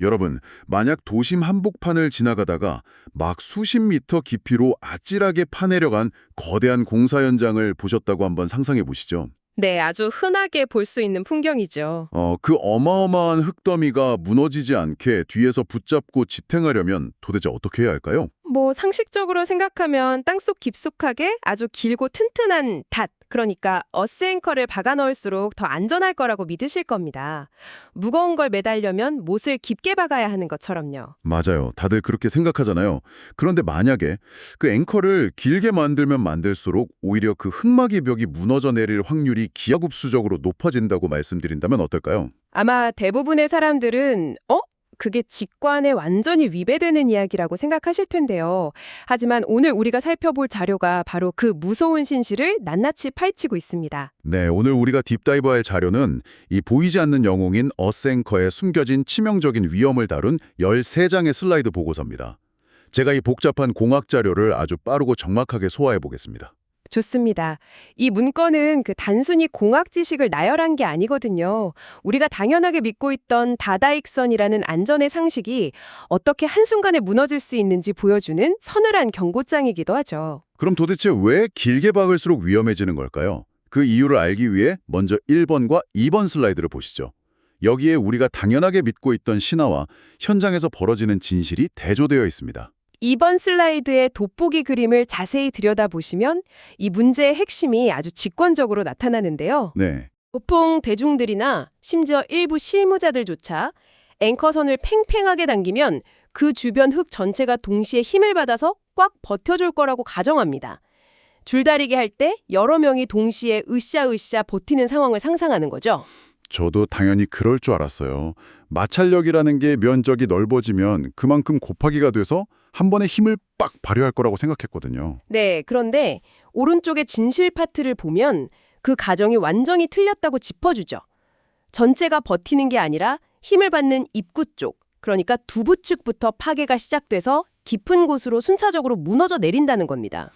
여러분, 만약 도심 한복판을 지나가다가 막 수십 미터 깊이로 아찔하게 파내려간 거대한 공사 현장을 보셨다고 한번 상상해 보시죠. 네, 아주 흔하게 볼 수 있는 풍경이죠. 그 어마어마한 흙더미가 무너지지 않게 뒤에서 붙잡고 지탱하려면 도대체 어떻게 해야 할까요? 상식적으로 생각하면 땅속 깊숙하게 아주 길고 튼튼한 닷, 그러니까 어스앵커를 박아 넣을수록 더 안전할 거라고 믿으실 겁니다. 무거운 걸 매달려면 못을 깊게 박아야 하는 것처럼요. 맞아요. 다들 그렇게 생각하잖아요. 그런데 만약에 그 앵커를 길게 만들면 만들수록 오히려 그 흙막이 벽이 무너져 내릴 확률이 기하급수적으로 높아진다고 말씀드린다면 어떨까요? 아마 대부분의 사람들은 그게 직관에 완전히 위배되는 이야기라고 생각하실 텐데요. 하지만 오늘 우리가 살펴볼 자료가 바로 그 무서운 신실을 낱낱이 파헤치고 있습니다. 네, 오늘 우리가 딥다이브할 자료는 이 보이지 않는 영웅인 어스앵커의 숨겨진 치명적인 위험을 다룬 13장의 슬라이드 보고서입니다. 제가 이 복잡한 공학 자료를 아주 빠르고 정확하게 소화해 보겠습니다. 좋습니다. 이 문건은 그 단순히 공학 지식을 나열한 게 아니거든요. 우리가 당연하게 믿고 있던 다다익선이라는 안전의 상식이 어떻게 한순간에 무너질 수 있는지 보여주는 서늘한 경고장이기도 하죠. 그럼 도대체 왜 길게 박을수록 위험해지는 걸까요? 그 이유를 알기 위해 먼저 1번과 2번 슬라이드를 보시죠. 여기에 우리가 당연하게 믿고 있던 신화와 현장에서 벌어지는 진실이 대조되어 있습니다. 2번 슬라이드의 돋보기 그림을 자세히 들여다보시면 이 문제의 핵심이 아주 직관적으로 나타나는데요. 네, 보통 대중들이나 심지어 일부 실무자들조차 앵커선을 팽팽하게 당기면 그 주변 흙 전체가 동시에 힘을 받아서 꽉 버텨줄 거라고 가정합니다. 줄다리기 할 때 여러 명이 동시에 으쌰으쌰 버티는 상황을 상상하는 거죠. 저도 당연히 그럴 줄 알았어요. 마찰력이라는 게 면적이 넓어지면 그만큼 곱하기가 돼서 한 번에 힘을 빡 발휘할 거라고 생각했거든요. 네, 그런데 오른쪽의 진실 파트를 보면 그 가정이 완전히 틀렸다고 짚어주죠. 전체가 버티는 게 아니라 힘을 받는 입구 쪽, 그러니까 두부 측부터 파괴가 시작돼서 깊은 곳으로 순차적으로 무너져 내린다는 겁니다.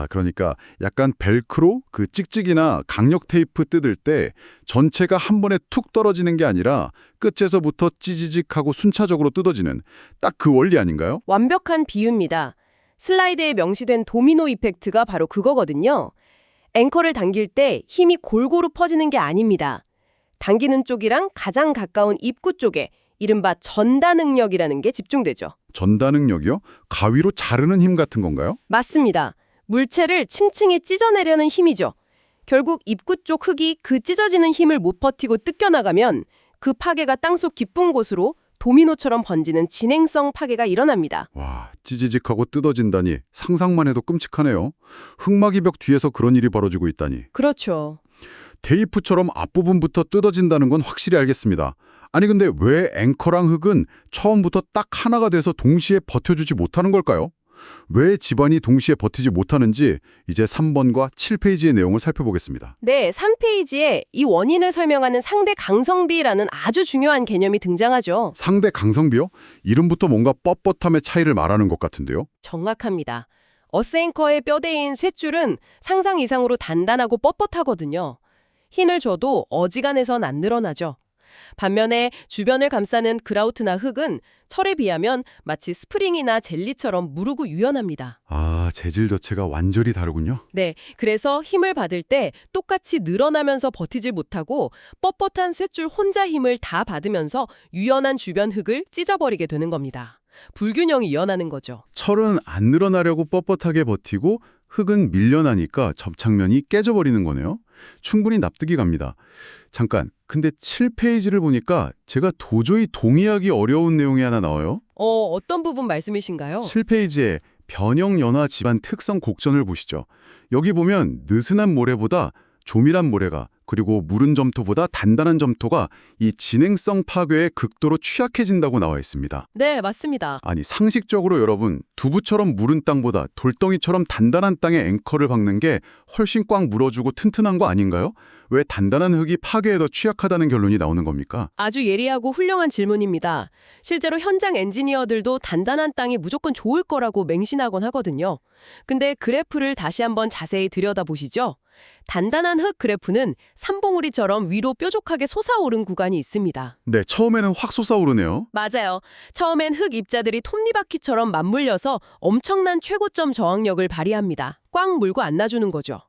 그러니까 약간 벨크로 그 찍찍이나 강력 테이프 뜯을 때 전체가 한 번에 툭 떨어지는 게 아니라 끝에서부터 찌지직하고 순차적으로 뜯어지는 딱 그 원리 아닌가요? 완벽한 비유입니다. 슬라이드에 명시된 도미노 이펙트가 바로 그거거든요. 앵커를 당길 때 힘이 골고루 퍼지는 게 아닙니다. 당기는 쪽이랑 가장 가까운 입구 쪽에 이른바 전다능력이라는 게 집중되죠. 전다능력이요? 가위로 자르는 힘 같은 건가요? 맞습니다. 물체를 층층이 찢어내려는 힘이죠. 결국 입구 쪽 흙이 그 찢어지는 힘을 못 버티고 뜯겨나가면 그 파괴가 땅속 깊은 곳으로 도미노처럼 번지는 진행성 파괴가 일어납니다. 와, 찌지직하고 뜯어진다니 상상만 해도 끔찍하네요. 흙막이 벽 뒤에서 그런 일이 벌어지고 있다니. 그렇죠. 테이프처럼 앞부분부터 뜯어진다는 건 확실히 알겠습니다. 아니 근데 왜 앵커랑 흙은 처음부터 딱 하나가 돼서 동시에 버텨주지 못하는 걸까요? 왜 집안이 동시에 버티지 못하는지 이제 3번과 7페이지의 내용을 살펴보겠습니다. 네, 3페이지에 이 원인을 설명하는 상대 강성비라는 아주 중요한 개념이 등장하죠. 상대 강성비요? 이름부터 뭔가 뻣뻣함의 차이를 말하는 것 같은데요. 정확합니다. 어스앵커의 뼈대인 쇠줄은 상상 이상으로 단단하고 뻣뻣하거든요. 힘을 줘도 어지간해선 안 늘어나죠. 반면에 주변을 감싸는 그라우트나 흙은 철에 비하면 마치 스프링이나 젤리처럼 무르고 유연합니다. 재질 자체가 완전히 다르군요. 네, 그래서 힘을 받을 때 똑같이 늘어나면서 버티질 못하고 뻣뻣한 쇠줄 혼자 힘을 다 받으면서 유연한 주변 흙을 찢어버리게 되는 겁니다. 불균형이 일어나는 거죠. 철은 안 늘어나려고 뻣뻣하게 버티고 흙은 밀려나니까 접착면이 깨져버리는 거네요. 충분히 납득이 갑니다. 잠깐, 근데 7페이지를 보니까 제가 도저히 동의하기 어려운 내용이 하나 나와요. 어떤 부분 말씀이신가요? 7페이지에 변형연화 집안 특성 곡선을 보시죠. 여기 보면 느슨한 모래보다 조밀한 모래가 그리고 무른 점토보다 단단한 점토가 이 진행성 파괴에 극도로 취약해진다고 나와 있습니다. 네, 맞습니다. 아니 상식적으로 여러분 두부처럼 무른 땅보다 돌덩이처럼 단단한 땅에 앵커를 박는 게 훨씬 꽉 물어주고 튼튼한 거 아닌가요? 왜 단단한 흙이 파괴에 더 취약하다는 결론이 나오는 겁니까? 아주 예리하고 훌륭한 질문입니다. 실제로 현장 엔지니어들도 단단한 땅이 무조건 좋을 거라고 맹신하곤 하거든요. 근데 그래프를 다시 한번 자세히 들여다보시죠. 단단한 흙 그래프는 산봉우리처럼 위로 뾰족하게 솟아오른 구간이 있습니다. 네, 처음에는 확 솟아오르네요. 맞아요. 처음엔 흙 입자들이 톱니바퀴처럼 맞물려서 엄청난 최고점 저항력을 발휘합니다. 꽉 물고 안 놔주는 거죠.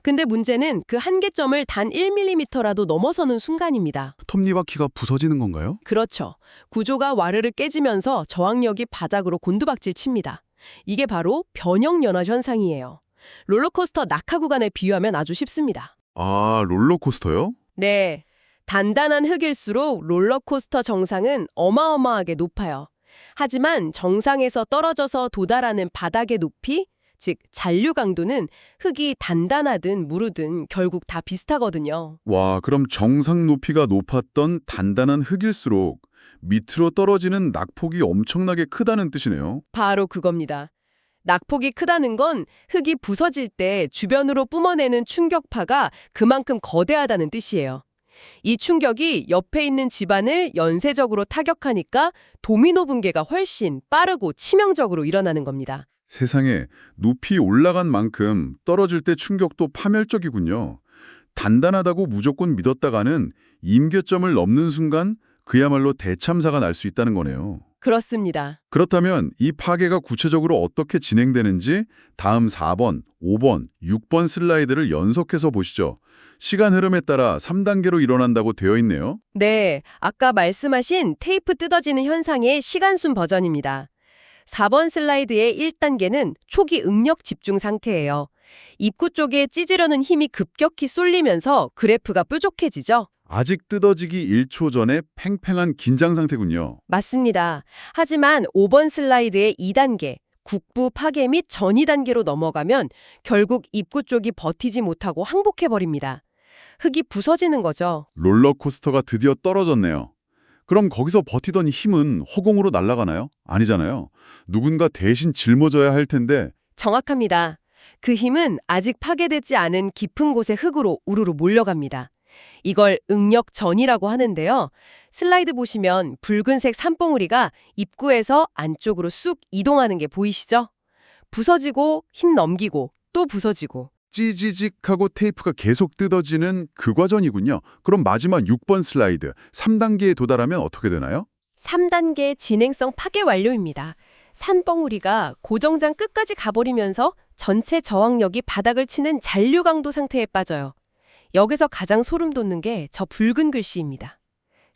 근데 문제는 그 한계점을 단 1mm라도 넘어서는 순간입니다. 톱니바퀴가 부서지는 건가요? 그렇죠. 구조가 와르르 깨지면서 저항력이 바닥으로 곤두박질 칩니다. 이게 바로 변형연화 현상이에요. 롤러코스터 낙하 구간에 비유하면 아주 쉽습니다. 아, 롤러코스터요? 네. 단단한 흙일수록 롤러코스터 정상은 어마어마하게 높아요. 하지만 정상에서 떨어져서 도달하는 바닥의 높이, 즉 잔류 강도는 흙이 단단하든 무르든 결국 다 비슷하거든요. 와, 그럼 정상 높이가 높았던 단단한 흙일수록 밑으로 떨어지는 낙폭이 엄청나게 크다는 뜻이네요. 바로 그겁니다. 낙폭이 크다는 건 흙이 부서질 때 주변으로 뿜어내는 충격파가 그만큼 거대하다는 뜻이에요. 이 충격이 옆에 있는 집안을 연쇄적으로 타격하니까 도미노 붕괴가 훨씬 빠르고 치명적으로 일어나는 겁니다. 세상에, 높이 올라간 만큼 떨어질 때 충격도 파멸적이군요. 단단하다고 무조건 믿었다가는 임계점을 넘는 순간 그야말로 대참사가 날 수 있다는 거네요. 그렇습니다. 그렇다면 이 파괴가 구체적으로 어떻게 진행되는지 다음 4번, 5번, 6번 슬라이드를 연속해서 보시죠. 시간 흐름에 따라 3단계로 일어난다고 되어 있네요. 네, 아까 말씀하신 테이프 뜯어지는 현상의 시간순 버전입니다. 4번 슬라이드의 1단계는 초기 응력 집중 상태예요. 입구 쪽에 찢으려는 힘이 급격히 쏠리면서 그래프가 뾰족해지죠. 아직 뜯어지기 1초 전에 팽팽한 긴장 상태군요. 맞습니다. 하지만 5번 슬라이드의 2단계, 국부 파괴 및 전이 단계로 넘어가면 결국 입구 쪽이 버티지 못하고 항복해버립니다. 흙이 부서지는 거죠. 롤러코스터가 드디어 떨어졌네요. 그럼 거기서 버티던 힘은 허공으로 날아가나요? 아니잖아요. 누군가 대신 짊어져야 할 텐데. 정확합니다. 그 힘은 아직 파괴되지 않은 깊은 곳의 흙으로 우르르 몰려갑니다. 이걸 응력전이라고 하는데요. 슬라이드 보시면 붉은색 산봉우리가 입구에서 안쪽으로 쑥 이동하는 게 보이시죠? 부서지고 힘 넘기고 또 부서지고. 찌지직하고 테이프가 계속 뜯어지는 그 과정이군요. 그럼 마지막 6번 슬라이드, 3단계에 도달하면 어떻게 되나요? 3단계 진행성 파괴 완료입니다. 산봉우리가 고정장 끝까지 가버리면서 전체 저항력이 바닥을 치는 잔류 강도 상태에 빠져요. 여기서 가장 소름 돋는 게 저 붉은 글씨입니다.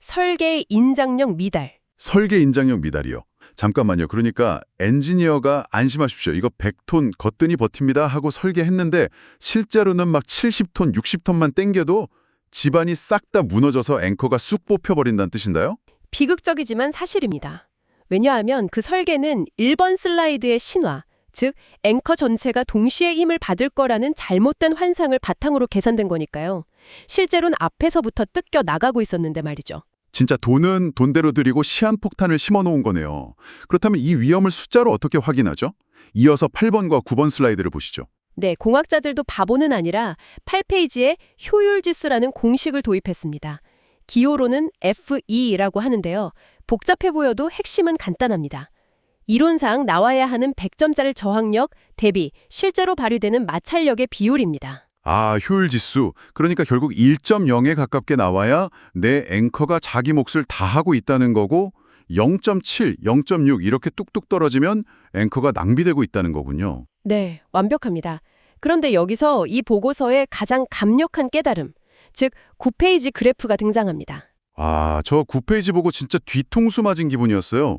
설계 인장력 미달. 설계 인장력 미달이요. 잠깐만요. 그러니까 엔지니어가 안심하십시오. 이거 100톤 거뜬히 버팁니다 하고 설계했는데 실제로는 막 70톤, 60톤만 땡겨도 집안이 싹 다 무너져서 앵커가 쑥 뽑혀버린다는 뜻인가요? 비극적이지만 사실입니다. 왜냐하면 그 설계는 1번 슬라이드의 신화, 즉 앵커 전체가 동시에 힘을 받을 거라는 잘못된 환상을 바탕으로 계산된 거니까요. 실제로는 앞에서부터 뜯겨 나가고 있었는데 말이죠. 진짜 돈은 돈대로 들이고 시한폭탄을 심어놓은 거네요. 그렇다면 이 위험을 숫자로 어떻게 확인하죠? 이어서 8번과 9번 슬라이드를 보시죠. 네, 공학자들도 바보는 아니라 8페이지에 효율지수라는 공식을 도입했습니다. 기호로는 FE라고 하는데요. 복잡해 보여도 핵심은 간단합니다. 이론상 나와야 하는 100점짜리 저항력 대비 실제로 발휘되는 마찰력의 비율입니다. 아, 효율지수. 그러니까 결국 1.0에 가깝게 나와야 내 앵커가 자기 몫을 다 하고 있다는 거고 0.7, 0.6 이렇게 뚝뚝 떨어지면 앵커가 낭비되고 있다는 거군요. 네, 완벽합니다. 그런데 여기서 이 보고서의 가장 강력한 깨달음, 즉 9페이지 그래프가 등장합니다. 아, 저 9페이지 보고 진짜 뒤통수 맞은 기분이었어요.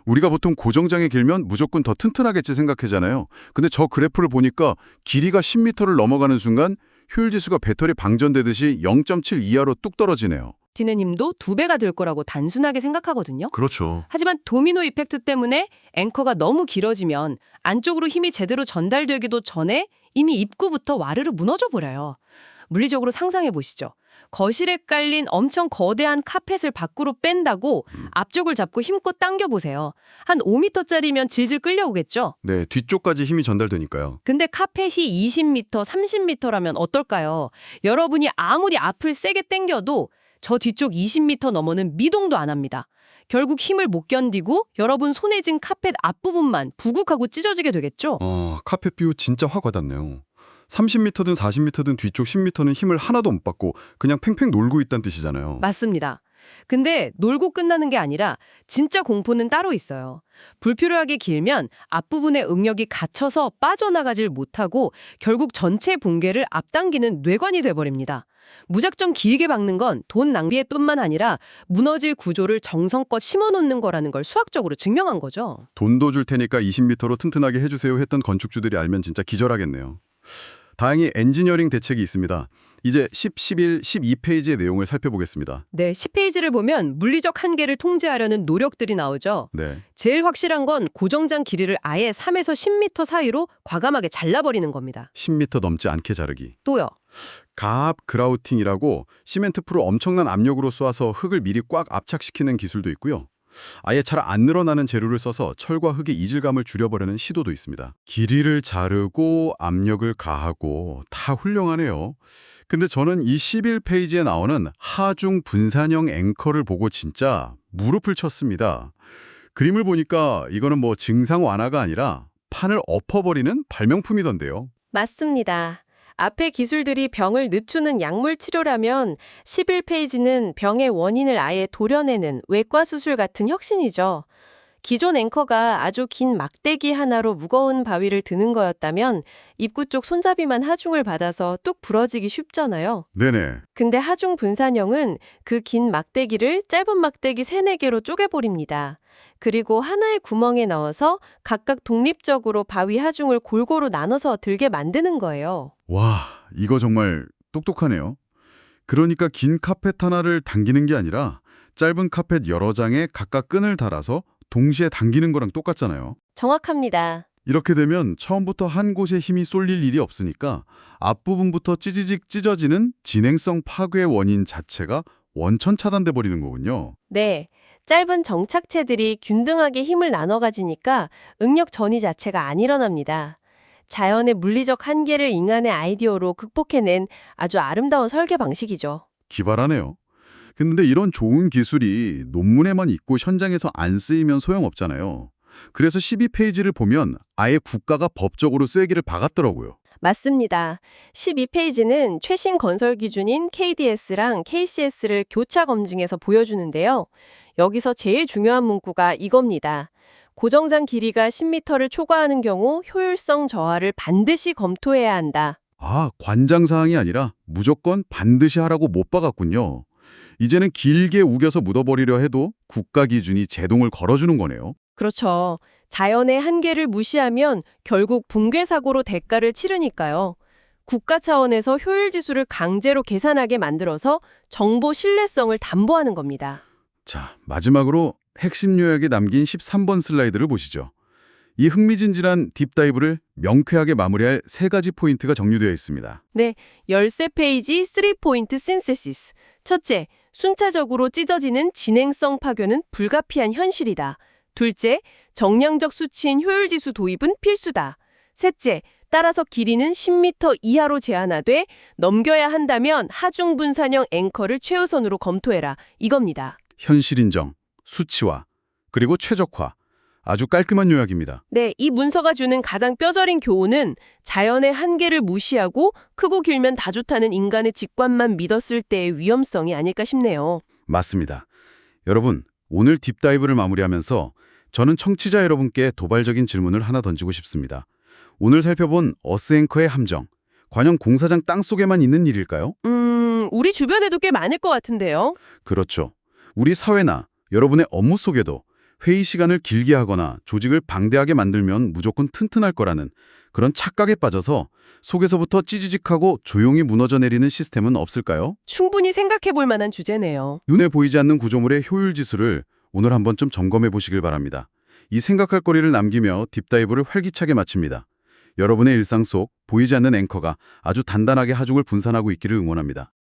우리가 보통 고정장이 길면 무조건 더 튼튼하겠지 생각하잖아요. 근데 저 그래프를 보니까 길이가 10m를 넘어가는 순간 효율지수가 배터리 방전되듯이 0.7 이하로 뚝 떨어지네요. 버티는 힘도 2배가 될 거라고 단순하게 생각하거든요. 그렇죠. 하지만 도미노 이펙트 때문에 앵커가 너무 길어지면 안쪽으로 힘이 제대로 전달되기도 전에 이미 입구부터 와르르 무너져 버려요. 물리적으로 상상해 보시죠. 거실에 깔린 엄청 거대한 카펫을 밖으로 뺀다고 앞쪽을 잡고 힘껏 당겨 보세요. 한 5m짜리면 질질 끌려오겠죠? 네, 뒤쪽까지 힘이 전달되니까요. 근데 카펫이 20m, 30m라면 어떨까요? 여러분이 아무리 앞을 세게 당겨도 저 뒤쪽 20m 너머는 미동도 안 합니다. 결국 힘을 못 견디고 여러분 손에 쥔 카펫 앞부분만 부국하고 찢어지게 되겠죠? 카펫 비유 진짜 확 와닿네요. 30m든 40m든 뒤쪽 10m는 힘을 하나도 못 받고 그냥 팽팽 놀고 있다는 뜻이잖아요. 맞습니다. 근데 놀고 끝나는 게 아니라 진짜 공포는 따로 있어요. 불필요하게 길면 앞부분의 응력이 갇혀서 빠져나가질 못하고 결국 전체 붕괴를 앞당기는 뇌관이 돼버립니다. 무작정 길게 박는 건 돈 낭비의 뿐만 아니라 무너질 구조를 정성껏 심어놓는 거라는 걸 수학적으로 증명한 거죠. 돈도 줄 테니까 20m로 튼튼하게 해주세요 했던 건축주들이 알면 진짜 기절하겠네요. 다행히 엔지니어링 대책이 있습니다. 이제 10, 11, 12페이지의 내용을 살펴보겠습니다. 네, 10페이지를 보면 물리적 한계를 통제하려는 노력들이 나오죠. 네, 제일 확실한 건 고정장 길이를 아예 3에서 10m 사이로 과감하게 잘라버리는 겁니다. 10m 넘지 않게 자르기. 또요. 가압 그라우팅이라고 시멘트 풀을 엄청난 압력으로 쏘아서 흙을 미리 꽉 압착시키는 기술도 있고요. 아예 잘 안 늘어나는 재료를 써서 철과 흙의 이질감을 줄여보려는 시도도 있습니다. 길이를 자르고 압력을 가하고 다 훌륭하네요. 근데 저는 이 11페이지에 나오는 하중 분산형 앵커를 보고 진짜 무릎을 쳤습니다. 그림을 보니까 이거는 뭐 증상 완화가 아니라 판을 엎어버리는 발명품이던데요. 맞습니다. 앞의 기술들이 병을 늦추는 약물 치료라면 11페이지는 병의 원인을 아예 도려내는 외과 수술 같은 혁신이죠. 기존 앵커가 아주 긴 막대기 하나로 무거운 바위를 드는 거였다면 입구 쪽 손잡이만 하중을 받아서 뚝 부러지기 쉽잖아요. 네네. 근데 하중 분산형은 그 긴 막대기를 짧은 막대기 3, 4개로 쪼개버립니다. 그리고 하나의 구멍에 넣어서 각각 독립적으로 바위 하중을 골고루 나눠서 들게 만드는 거예요. 와, 이거 정말 똑똑하네요. 그러니까 긴 카펫 하나를 당기는 게 아니라 짧은 카펫 여러 장에 각각 끈을 달아서 동시에 당기는 거랑 똑같잖아요. 정확합니다. 이렇게 되면 처음부터 한 곳에 힘이 쏠릴 일이 없으니까 앞부분부터 찌지직 찢어지는 진행성 파괴의 원인 자체가 원천 차단돼 버리는 거군요. 네. 짧은 정착체들이 균등하게 힘을 나눠 가지니까 응력 전이 자체가 안 일어납니다. 자연의 물리적 한계를 인간의 아이디어로 극복해낸 아주 아름다운 설계 방식이죠. 기발하네요. 근데 이런 좋은 기술이 논문에만 있고 현장에서 안 쓰이면 소용없잖아요. 그래서 12페이지를 보면 아예 국가가 법적으로 쓰기를 박았더라고요. 맞습니다. 12페이지는 최신 건설 기준인 KDS랑 KCS를 교차 검증해서 보여주는데요. 여기서 제일 중요한 문구가 이겁니다. 고정장 길이가 10m를 초과하는 경우 효율성 저하를 반드시 검토해야 한다. 아, 관장사항이 아니라 무조건 반드시 하라고 못 박았군요. 이제는 길게 우겨서 묻어버리려 해도 국가 기준이 제동을 걸어주는 거네요. 그렇죠. 자연의 한계를 무시하면 결국 붕괴 사고로 대가를 치르니까요. 국가 차원에서 효율 지수를 강제로 계산하게 만들어서 정보 신뢰성을 담보하는 겁니다. 자, 마지막으로 핵심 요약에 남긴 13번 슬라이드를 보시죠. 이 흥미진진한 딥다이브를 명쾌하게 마무리할 3가지 포인트가 정리되어 있습니다. 네, 13페이지 3포인트 신세시스. 첫째, 순차적으로 찢어지는 진행성 파괴는 불가피한 현실이다. 둘째, 정량적 수치인 효율지수 도입은 필수다. 셋째, 따라서 길이는 10m 이하로 제한하되 넘겨야 한다면 하중분산형 앵커를 최우선으로 검토해라. 이겁니다. 현실 인정, 수치화, 그리고 최적화. 아주 깔끔한 요약입니다. 네, 이 문서가 주는 가장 뼈저린 교훈은 자연의 한계를 무시하고 크고 길면 다 좋다는 인간의 직관만 믿었을 때의 위험성이 아닐까 싶네요. 맞습니다. 여러분, 오늘 딥다이브를 마무리하면서 저는 청취자 여러분께 도발적인 질문을 하나 던지고 싶습니다. 오늘 살펴본 어스앵커의 함정, 과연 공사장 땅속에만 있는 일일까요? 우리 주변에도 꽤 많을 것 같은데요. 그렇죠. 우리 사회나 여러분의 업무 속에도 회의 시간을 길게 하거나 조직을 방대하게 만들면 무조건 튼튼할 거라는 그런 착각에 빠져서 속에서부터 찌지직하고 조용히 무너져 내리는 시스템은 없을까요? 충분히 생각해 볼 만한 주제네요. 눈에 보이지 않는 구조물의 효율 지수를 오늘 한번 좀 점검해 보시길 바랍니다. 이 생각할 거리를 남기며 딥다이브를 활기차게 마칩니다. 여러분의 일상 속 보이지 않는 앵커가 아주 단단하게 하중을 분산하고 있기를 응원합니다.